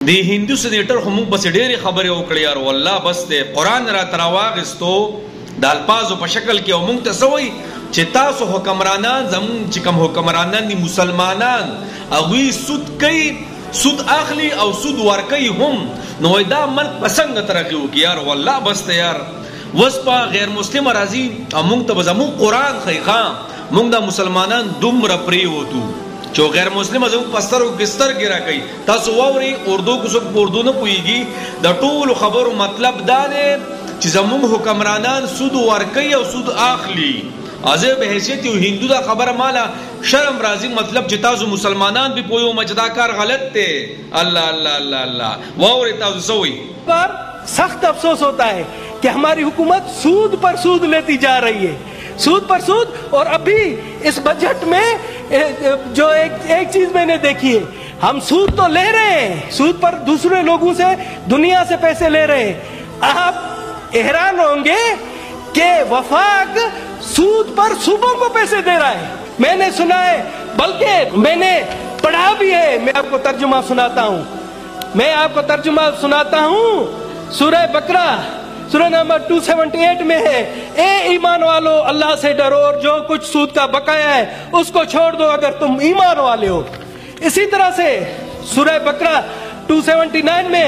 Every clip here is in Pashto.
دی هندو سینیټر هم بس ډېرې خبرې وکړې یار والله بس ته قرآن را تراواغستو د الفاظو په شکل کې او موږ ته سوي چې تاسو حکمرانان زمون چې کوم حکمرانان دي مسلمانان هغوی سود کوي سود اخلي او سود ورکوي هم نو دا ملک په څنګه ترقي وکړي یار والله بس ته یار وس په غیر مسلم راځي او موږ ته به زمون قرآن ښیي ښه موږ د مسلمانان دومره پرېوتو جو غیر مسلم ازم پستر او گستر گرا کوي تاسو ووري اردو کو څوک اردو نه پويږي د ټول خبرو مطلب دا دی چې زموږ حکمرانان سود ورکوي او سود اخلي ازه به حیثیت یو هندو دا خبره مالا شرم راځي مطلب چې تاسو مسلمانان به پویو مجدا کار غلط ته الله الله الله الله ووري تاسو سوي پر سخت افسوس ہوتا ہے کہ ہماری حکومت سود پر سود لیتی جا رہی ہے سود پر سود اور ابھی اس بجٹ میں جو ایک چیز میں نے دیکھی ہے ہم سود تو لے رہے ہیں سود پر دوسرے لوگوں سے دنیا سے پیسے لے رہے ہیں آپ حیران ہوں گے کہ وفاق سود پر صوبوں کو پیسے دے رہا ہے میں نے سنا ہے بلکہ میں نے پڑھا بھی ہے میں آپ کو ترجمہ سناتا ہوں سورہ بقرہ سورہ نمبر 278 میں ہے اے ایمان والو اللہ سے ڈرو اور جو کچھ سود کا بقایا ہے اس کو چھوڑ دو اگر تم ایمان والے ہو اسی طرح سے سورہ بقرہ 279 میں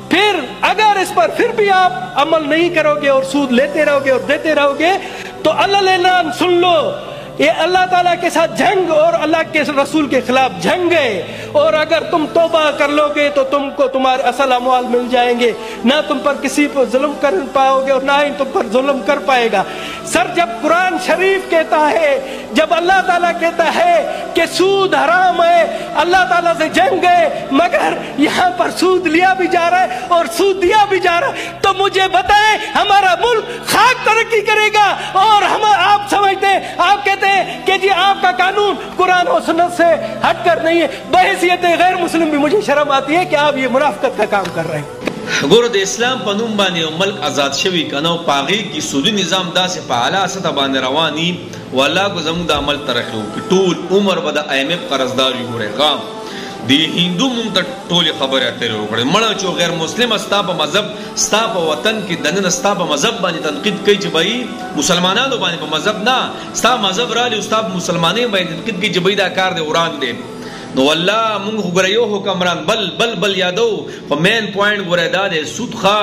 پھر اگر اس پر پھر بھی آپ عمل نہیں کرو گے اور سود لیتے رہو گے اور دیتے رہو گے تو اللہ اعلان سن لو یہ اللہ تعالیٰ کے ساتھ جنگ اور اللہ کے رسول کے خلاف جنگ ہے اور اگر تم توبہ کر لو گے تو تم کو تمہارے اصل اموال مل جائیں گے نہ تم پر کسی پر ظلم کر پاؤ گے اور نہ ہی تم پر ظلم کر پائے گا سر جب قرآن شریف کہتا ہے جب اللہ تعالیٰ کہتا ہے کہ سود حرام ہے اللہ تعالیٰ سے جنگ ہے مگر یہاں پر سود لیا بھی جا رہا ہے اور سود دیا بھی جا رہا ہے تو مجھے بتائیں ہمارا ملک خاک ترقی کرے گا اور ہم آپ سمجھتے ہیں آپ کہتے ہیں کہ جی آپ کا قانون قرآن و سنت سے ہٹ کر نہیں ہے بحیثیت غیر مسلم بھی مجھے شرم آتی ہے کہ آپ یہ منافقت کا کام کر رہے ہیں ګوره د اسلام په نوم باندې ملک آزاد شوی کنه او پاغي کی سودی نظام داسې په اعلی سطح باندې رواني والله کو زموږ د عمل ترخو ټول عمر به د IMF قرضدار یو ګوره قام دی هندو مونږ ته ټول خبره اترې وکړي مړه چې غیر مسلم استا په مذهب ستا په وطن کې دنه ستا په مذهب باندې تنقید کوي چې بای مسلمانانو باندې په مذهب نه ستا مذهب را لې ستا مسلمانې باندې تنقید کوي چې بای دا کار دی وران دی نو والله مونږ غره یو حکمران بل یادو په مین پوینټ غره دا د سود خا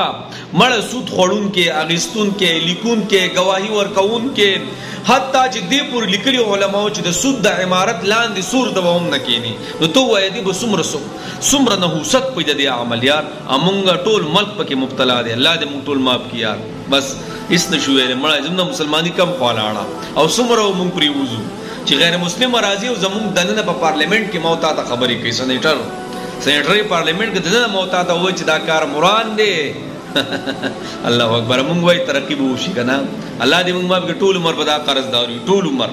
مړ سود خورون کې اغستون کې لیکون کې گواہی ورکون کې حتی چې دې پور لیکلي علماء چې د سود د عمارت لاندې سور د ووم نکینی نو تو وای دی به سمره نحوست په دې عملیات امونږ ټول ملک پکې مبتلا دي الله دې مونږ ټول معاف کړي یار بس اس نشویل مړ زموږ مسلمانی کم خوالاړه او سمره مونږ پریوزو چې غیر مسلم راځي او زموږ دننه په پارلیمنت کې موتا ته خبرې کوي سینیټر پارلیمنت کې دننه موتا ته وایي چې دا کار مران دی الله اکبر مونږ وایي ترقی به وشي کنه الله دې مونږ ما ټول عمر په دا قرضدار ټول عمر